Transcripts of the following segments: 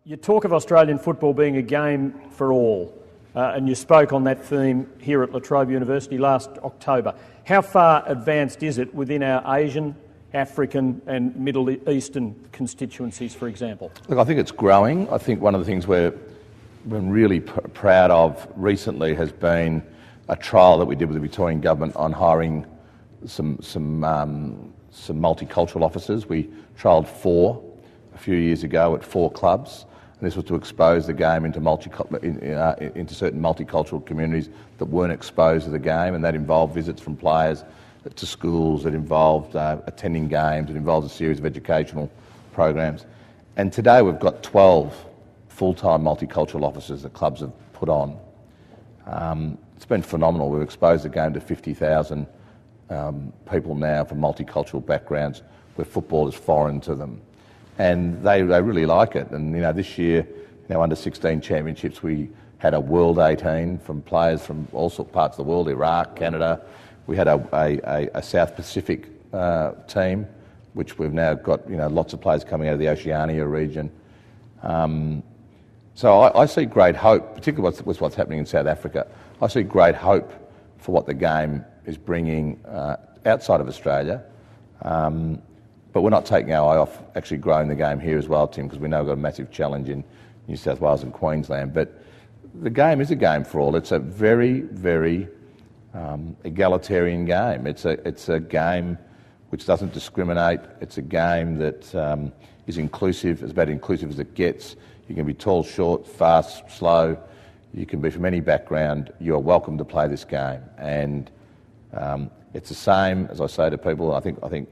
You talk of Australian football being a game for all, and you spoke on that theme here at Trobe University last October. How far advanced is it within our Asian, African and Middle Eastern constituencies, for example? Look, I think it's growing. I think one of the things we're really proud of recently has been a trial that we did with the Victorian government on hiring some multicultural officers. We trialled 4 a few years ago at 4 clubs. And this was to expose the game into certain multicultural communities that weren't exposed to the game, and that involved visits from players to schools, it involved attending games, it involved a series of educational programs. And today we've got 12 full-time multicultural officers that clubs have put on. It's been phenomenal. We've exposed the game to 50,000 people now from multicultural backgrounds where football is foreign to them. And they really like it. And this year, under 16 championships, we had a World 18 from players from all sorts of parts of the world, Iraq, Canada. We had a South Pacific team, which we've now got lots of players coming out of the Oceania region. So I see great hope, particularly with what's happening in South Africa. I see great hope for what the game is bringing outside of Australia. But we're not taking our eye off actually growing the game here as well, Tim, because we know we've got a massive challenge in New South Wales and Queensland. But the game is a game for all. It's a very, very egalitarian game. It's a game which doesn't discriminate. It's a game that is inclusive, as about inclusive as it gets. You can be tall, short, fast, slow. You can be from any background. You are welcome to play this game. And it's the same, as I say to people, I think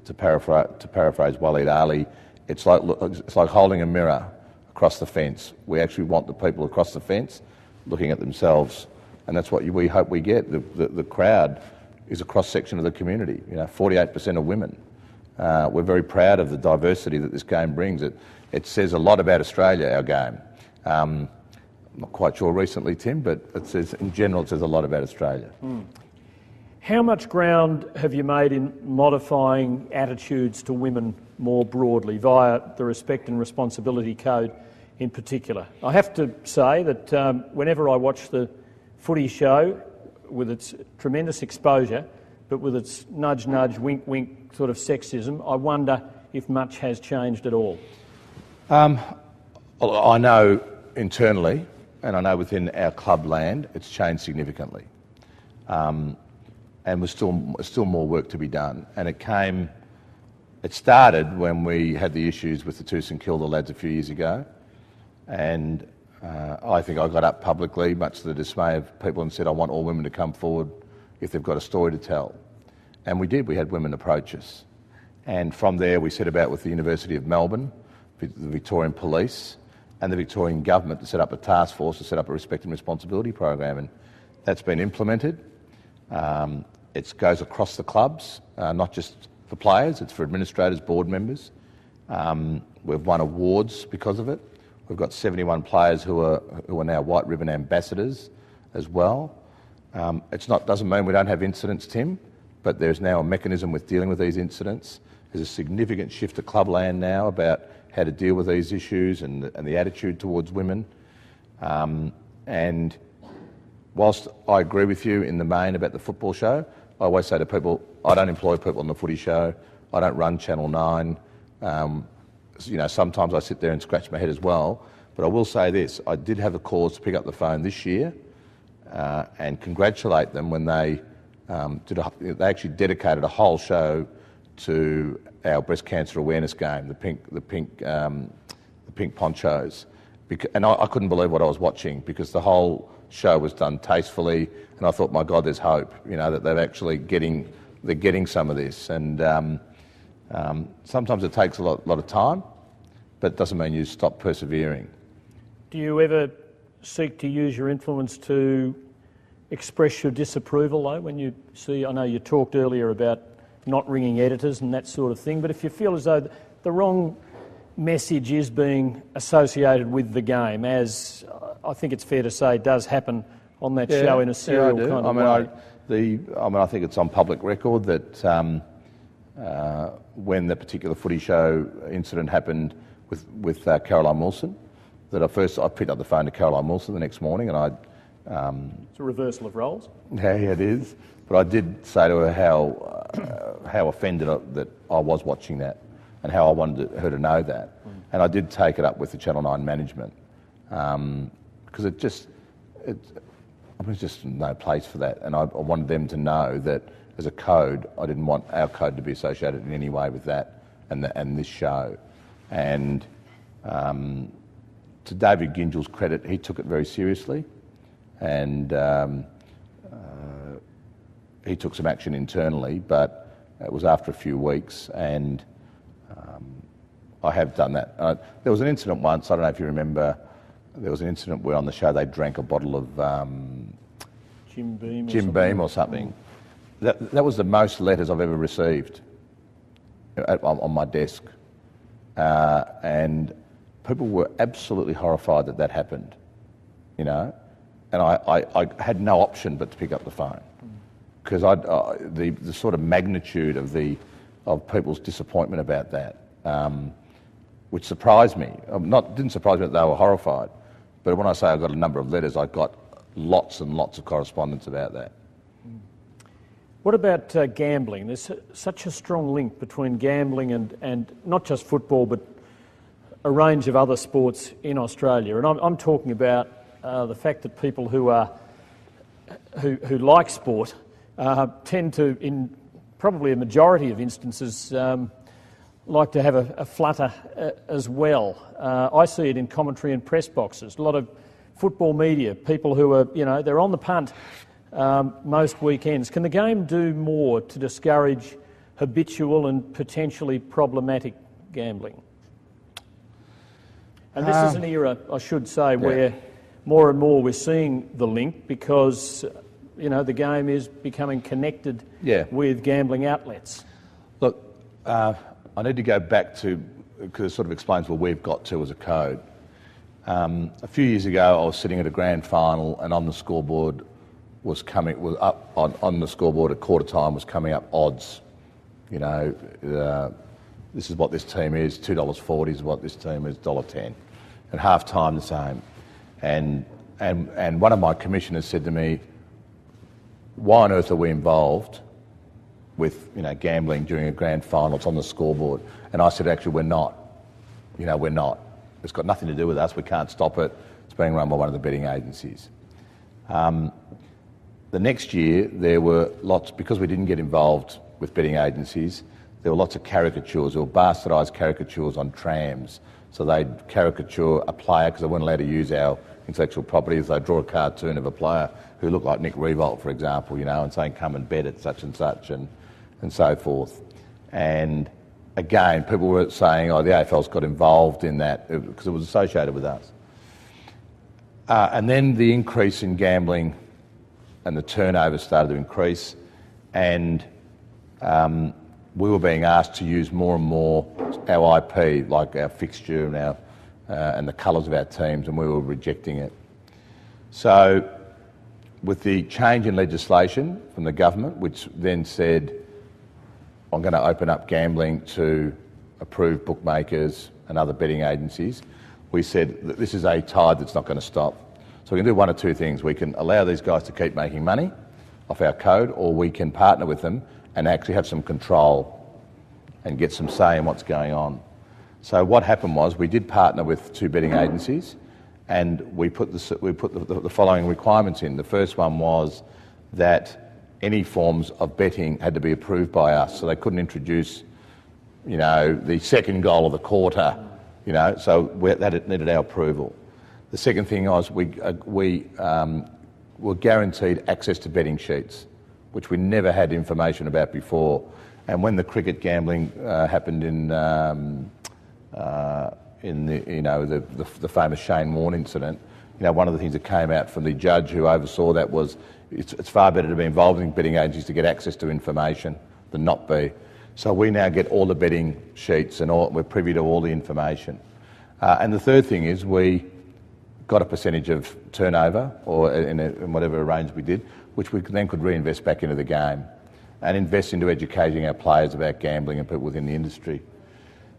to paraphrase Waleed Ali, it's like holding a mirror across the fence. We actually want the people across the fence looking at themselves, and that's what we hope we get. The crowd is a cross-section of the community. 48% of women. We're very proud of the diversity that this game brings. It says a lot about Australia, our game. I'm not quite sure recently, Tim, but in general it says a lot about Australia. How much ground have you made in modifying attitudes to women more broadly via the Respect and Responsibility Code in particular? I have to say that whenever I watch the footy show, with its tremendous exposure, but with its nudge, nudge, wink, wink sort of sexism, I wonder if much has changed at all. I know internally, and I know within our club land, it's changed significantly. And there's still more work to be done. And it started when we had the issues with the 2 St Kilda lads a few years ago. And I think I got up publicly, much to the dismay of people, and said, I want all women to come forward if they've got a story to tell. And we did. We had women approach us. And from there, we set about with the University of Melbourne, the Victorian Police, and the Victorian Government to set up a task force to set up a Respect and Responsibility program. And that's been implemented. It goes across the clubs, not just for players, it's for administrators, board members. We've won awards because of it. We've got 71 players who are now White Ribbon ambassadors as well. Doesn't mean we don't have incidents, Tim, but there's now a mechanism with dealing with these incidents. There's a significant shift to clubland now about how to deal with these issues and the attitude towards women. And whilst I agree with you in the main about the football show, I always say to people, I don't employ people on the footy show. I don't run Channel 9. Sometimes I sit there and scratch my head as well. But I will say this, I did have a cause to pick up the phone this year and congratulate them when they actually dedicated a whole show to our breast cancer awareness game, the pink ponchos. And I couldn't believe what I was watching, because the whole show was done tastefully, and I thought, my God, there's hope, that they're actually getting some of this. And sometimes it takes a lot of time, but it doesn't mean you stop persevering. Do you ever seek to use your influence to express your disapproval, though, when you see, I know you talked earlier about not ringing editors and that sort of thing, but if you feel as though the wrong message is being associated with the game, as I think it's fair to say does happen on that show in a serial kind of way. I think it's on public record that when the particular footy show incident happened with Caroline Wilson. That I picked up the phone to Caroline Wilson the next morning, and it's a reversal of roles. Yeah, it is. But I did say to her how offended that I was watching that, and how I wanted her to know that. And I did take it up with the Channel 9 management, because there's just no place for that. And I wanted them to know that as a code, I didn't want our code to be associated in any way with that and this show. And to David Gingell's credit, he took it very seriously, and he took some action internally, but it was after a few weeks, and I have done that. There was an incident once, I don't know if you remember, there was an incident where on the show they drank a bottle of Jim Beam or something. That was the most letters I've ever received on my desk. And people were absolutely horrified that happened, you know. And I had no option but to pick up the phone, because the sort of magnitude of people's disappointment about that, which surprised me. Didn't surprise me that they were horrified, but when I say I got a number of letters, I got lots and lots of correspondence about that. What about gambling? There's such a strong link between gambling and not just football, but a range of other sports in Australia. And I'm talking about the fact that people who like sport tend to, in probably a majority of instances, like to have a flutter as well. I see it in commentary and press boxes. A lot of football media, people who are, they're on the punt most weekends. Can the game do more to discourage habitual and potentially problematic gambling? And this is an era, I should say, where more and more we're seeing the link, because the game is becoming connected with gambling outlets. Look, I need to go back to, because it sort of explains where we've got to as a code. A few years ago, I was sitting at a grand final, and on the scoreboard on the scoreboard at quarter time was coming up odds. This is what this team is, $2.40 is what this team is, $1.10. At half time, the same. And one of my commissioners said to me, why on earth are we involved with gambling during a grand final? It's on the scoreboard. And I said, actually, we're not. We're not. It's got nothing to do with us. We can't stop it. It's being run by one of the betting agencies. The next year, there were lots, because we didn't get involved with betting agencies, there were lots of caricatures, or bastardised caricatures on trams. So they'd caricature a player, because they weren't allowed to use our intellectual properties. They'd draw a cartoon of a player who looked like Nick Revolt, for example, and saying, come and bet at such and such, and so forth. And again, people were saying, the AFL's got involved in that because it was associated with us. And then the increase in gambling and the turnover started to increase, and we were being asked to use more and more our IP, like our fixture and and the colours of our teams, and we were rejecting it. So, with the change in legislation from the government, which then said, I'm going to open up gambling to approved bookmakers and other betting agencies, we said that this is a tide that's not going to stop. So we can do one of two things. We can allow these guys to keep making money off our code, or we can partner with them and actually have some control and get some say in what's going on. So what happened was we did partner with two betting agencies, and we put the following requirements in. The first one was that any forms of betting had to be approved by us, so they couldn't introduce, the second goal of the quarter, so that needed our approval. The second thing was we were guaranteed access to betting sheets, which we never had information about before. And when the cricket gambling happened in the famous Shane Warne incident, one of the things that came out from the judge who oversaw that was it's far better to be involved in betting agencies to get access to information than not be. So we now get all the betting sheets and we're privy to all the information. And the third thing is we got a percentage of turnover, or in whatever arrangement we did, which we then could reinvest back into the game and invest into educating our players about gambling and people within the industry.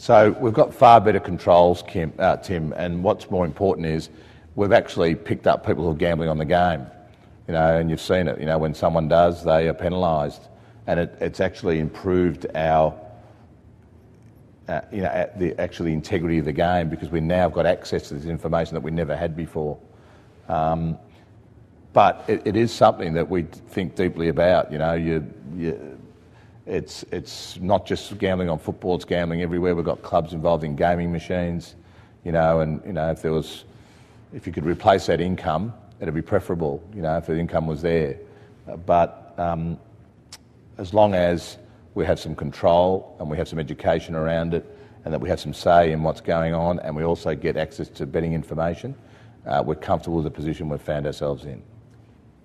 So we've got far better controls, Tim, and what's more important is we've actually picked up people who are gambling on the game, and you've seen it. When someone does, they are penalised, and it's actually improved our, the integrity of the game, because we now have got access to this information that we never had before. But it is something that we think deeply about. It's not just gambling on football; it's gambling everywhere. We've got clubs involved in gaming machines, if you could replace that income, it'd be preferable. If the income was there, but as long as we have some control and we have some education around it, and that we have some say in what's going on, and we also get access to betting information, we're comfortable with the position we've found ourselves in.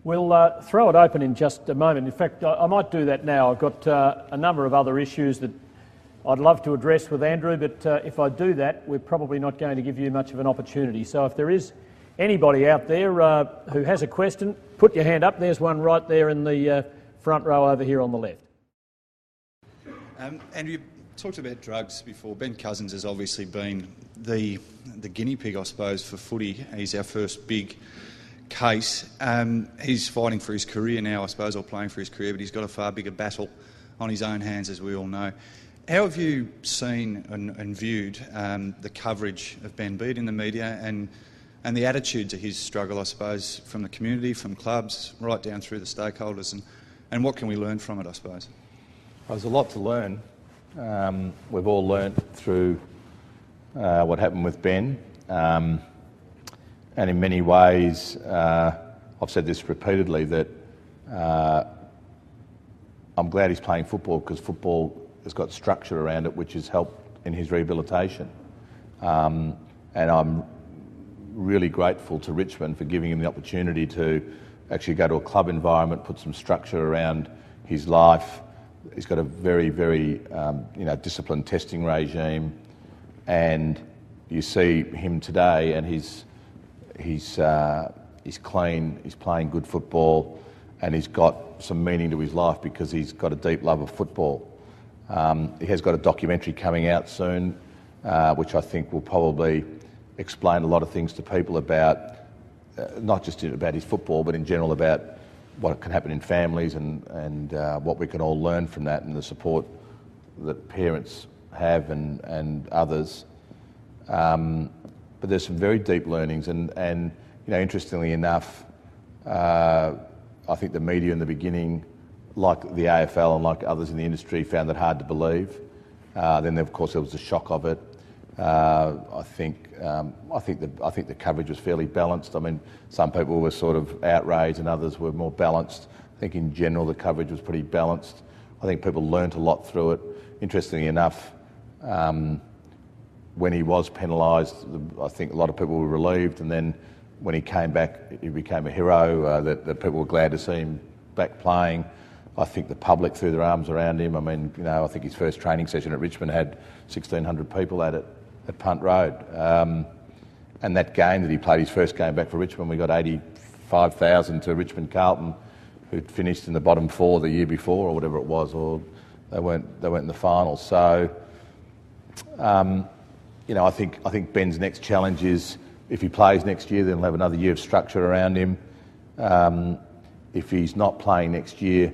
We'll throw it open in just a moment. In fact, I might do that now. I've got a number of other issues that I'd love to address with Andrew, but if I do that, we're probably not going to give you much of an opportunity. So if there is anybody out there who has a question, put your hand up. There's one right there in the front row over here on the left. Andrew, you talked about drugs before. Ben Cousins has obviously been the guinea pig, I suppose, for footy. He's our first big case. He's fighting for his career now, I suppose, or playing for his career, but he's got a far bigger battle on his own hands, as we all know. How have you seen and viewed the coverage of Ben, be it in the media and the attitude to his struggle, I suppose, from the community, from clubs, right down through the stakeholders, and what can we learn from it, I suppose? There's a lot to learn. We've all learnt through what happened with Ben. And in many ways, I've said this repeatedly, that I'm glad he's playing football, because football has got structure around it which has helped in his rehabilitation. And I'm really grateful to Richmond for giving him the opportunity to actually go to a club environment, put some structure around his life. He's got a very, very disciplined testing regime, and you see him today, and he's clean, he's playing good football, and he's got some meaning to his life because he's got a deep love of football. He has got a documentary coming out soon, which I think will probably explain a lot of things to people about, not just about his football, but in general about what can happen in families and what we can all learn from that, and the support that parents have and others. But there's some very deep learnings, and interestingly enough, I think the media in the beginning, like the AFL and like others in the industry, found it hard to believe. Then, of course, there was the shock of it. I think the coverage was fairly balanced. I mean, some people were sort of outraged and others were more balanced. I think in general the coverage was pretty balanced. I think people learnt a lot through it. Interestingly enough, when he was penalised, I think a lot of people were relieved, and then when he came back, he became a hero, that people were glad to see him back playing. I think the public threw their arms around him. I mean, I think his first training session at Richmond had 1,600 people at it, at Punt Road. And that game that he played, his first game back for Richmond, we got 85,000 to Richmond Carlton, who'd finished in the bottom four the year before, or whatever it was, or they weren't in the finals. So, I think Ben's next challenge is, if he plays next year, then he'll have another year of structure around him. If he's not playing next year,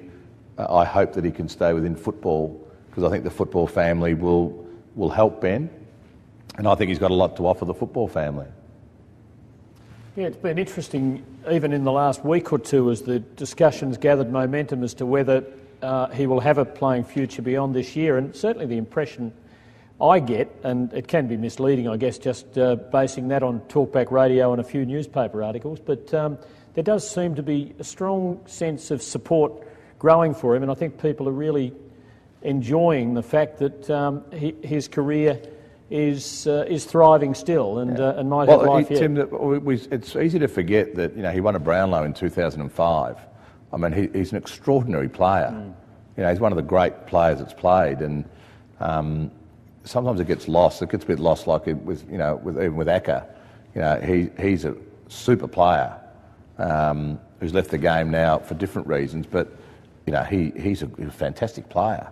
I hope that he can stay within football, because I think the football family will help Ben, and I think he's got a lot to offer the football family. Yeah, it's been interesting, even in the last week or two, as the discussions gathered momentum as to whether he will have a playing future beyond this year, and certainly the impression I get, and it can be misleading, I guess, just basing that on talkback radio and a few newspaper articles, but there does seem to be a strong sense of support growing for him, and I think people are really enjoying the fact that his career is thriving still and might have life yet. Tim, it's easy to forget that he won a Brownlow in 2005. I mean, he's an extraordinary player. He's one of the great players that's played, and sometimes it gets lost. It gets a bit lost, like even with Acker. He's a super player who's left the game now for different reasons, but he's a fantastic player.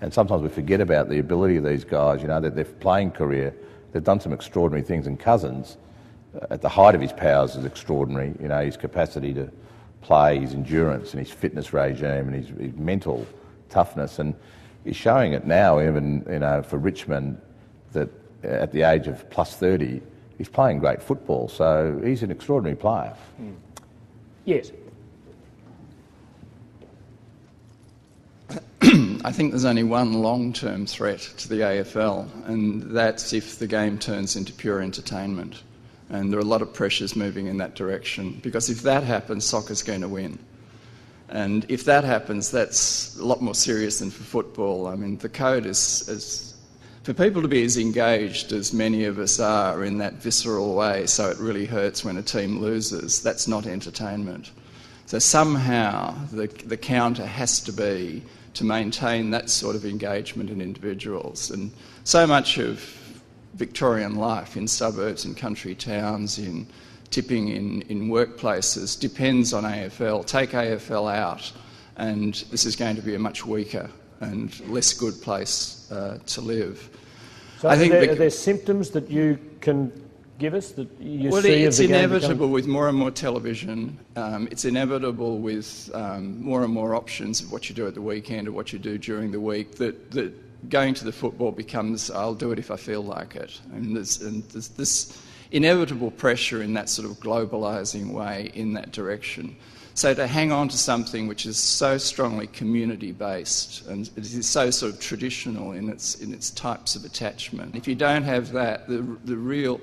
And sometimes we forget about the ability of these guys, that their playing career, they've done some extraordinary things. And Cousins, at the height of his powers, is extraordinary. His capacity to play, his endurance and his fitness regime and his mental toughness. And he's showing it now, even, for Richmond, that at the age of plus 30, he's playing great football. So he's an extraordinary player. Yes. I think there's only one long-term threat to the AFL, and that's if the game turns into pure entertainment. And there are a lot of pressures moving in that direction, because if that happens, soccer's going to win. And if that happens, that's a lot more serious than for football. I mean, the code is for people to be as engaged as many of us are in that visceral way, so it really hurts when a team loses, that's not entertainment. So somehow the counter has to be to maintain that sort of engagement in individuals. And so much of Victorian life in suburbs, in country towns, in tipping in workplaces depends on AFL. Take AFL out and this is going to be a much weaker and less good place to live. So are there symptoms that you can give us that you see it's of the inevitable with more and more television. It's inevitable with more and more options of what you do at the weekend or what you do during the week, that going to the football becomes, I'll do it if I feel like it. And there's this inevitable pressure in that sort of globalising way in that direction. So to hang on to something which is so strongly community-based and it is so sort of traditional in its types of attachment, if you don't have that, the real,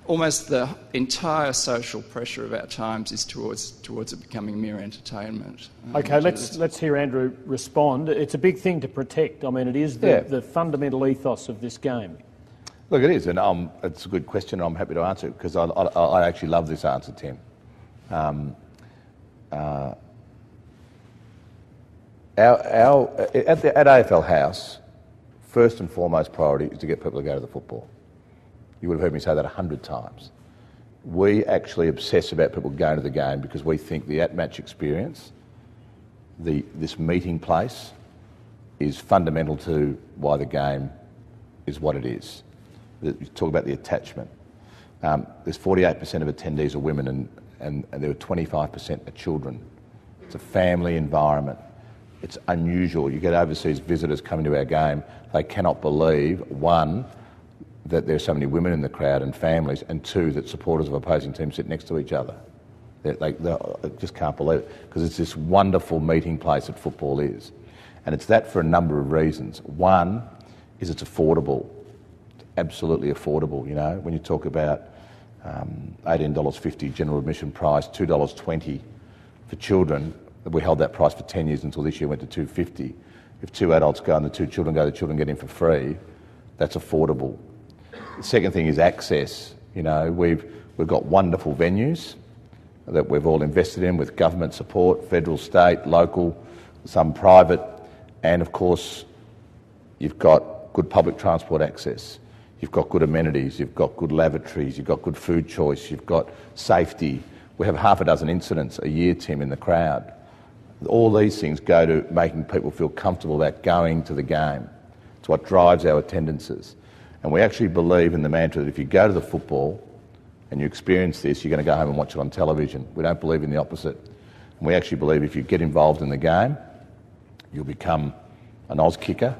almost the entire social pressure of our times is towards it becoming mere entertainment. Okay, let's hear Andrew respond. It's a big thing to protect. I mean, it is the fundamental ethos of this game. Look, it is, and it's a good question. I'm happy to answer it because I actually love this answer, Tim. At AFL House, first and foremost priority is to get people to go to the football. You would have heard me say that 100 times. We actually obsess about people going to the game because we think the at-match experience, this meeting place, is fundamental to why the game is what it is. You talk about the attachment. There's 48% of attendees are women and there were 25% are children. It's a family environment. It's unusual. You get overseas visitors coming to our game, they cannot believe, one, that there are so many women in the crowd and families, and two, that supporters of opposing teams sit next to each other. They just can't believe it, because it's this wonderful meeting place that football is. And it's that for a number of reasons. One is it's affordable, absolutely affordable. When you talk about $18.50 general admission price, $2.20 for children, we held that price for 10 years until this year went to $2.50. If two adults go and the two children go, the children get in for free. That's affordable. The second thing is access. We've got wonderful venues that we've all invested in with government support, federal, state, local, some private, and of course you've got good public transport access. You've got good amenities, you've got good lavatories, you've got good food choice, you've got safety. We have half a dozen incidents a year, Tim, in the crowd. All these things go to making people feel comfortable about going to the game. It's what drives our attendances. And we actually believe in the mantra that if you go to the football and you experience this, you're going to go home and watch it on television. We don't believe in the opposite. And we actually believe if you get involved in the game, you'll become an Oz kicker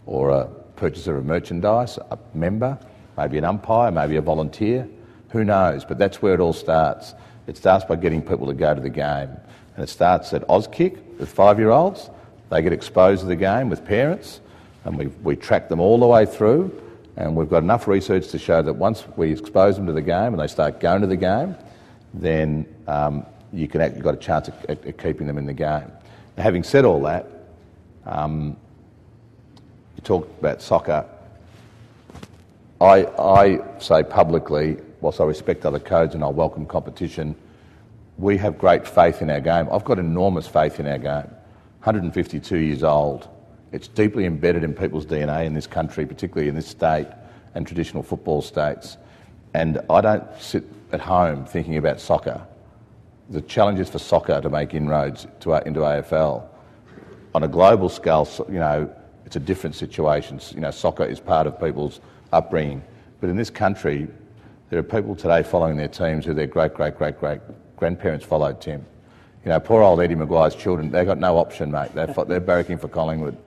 or a purchaser of merchandise, a member, maybe an umpire, maybe a volunteer. Who knows? But that's where it all starts. It starts by getting people to go to the game. And it starts at Auskick with 5-year-olds. They get exposed to the game with parents, and we track them all the way through. And we've got enough research to show that once we expose them to the game and they start going to the game, then you've got a chance at keeping them in the game. Now, having said all that, you talk about soccer. I say publicly, whilst I respect other codes and I welcome competition, we have great faith in our game. I've got enormous faith in our game. 152 years old. It's deeply embedded in people's DNA in this country, particularly in this state and traditional football states. And I don't sit at home thinking about soccer. The challenges for soccer to make inroads into AFL. On a global scale, it's a different situation. You know, soccer is part of people's upbringing. But in this country, there are people today following their teams who their great-great-great-great-grandparents followed, Tim. You know, poor old Eddie Maguire's children, they've got no option, mate. They're barracking for Collingwood.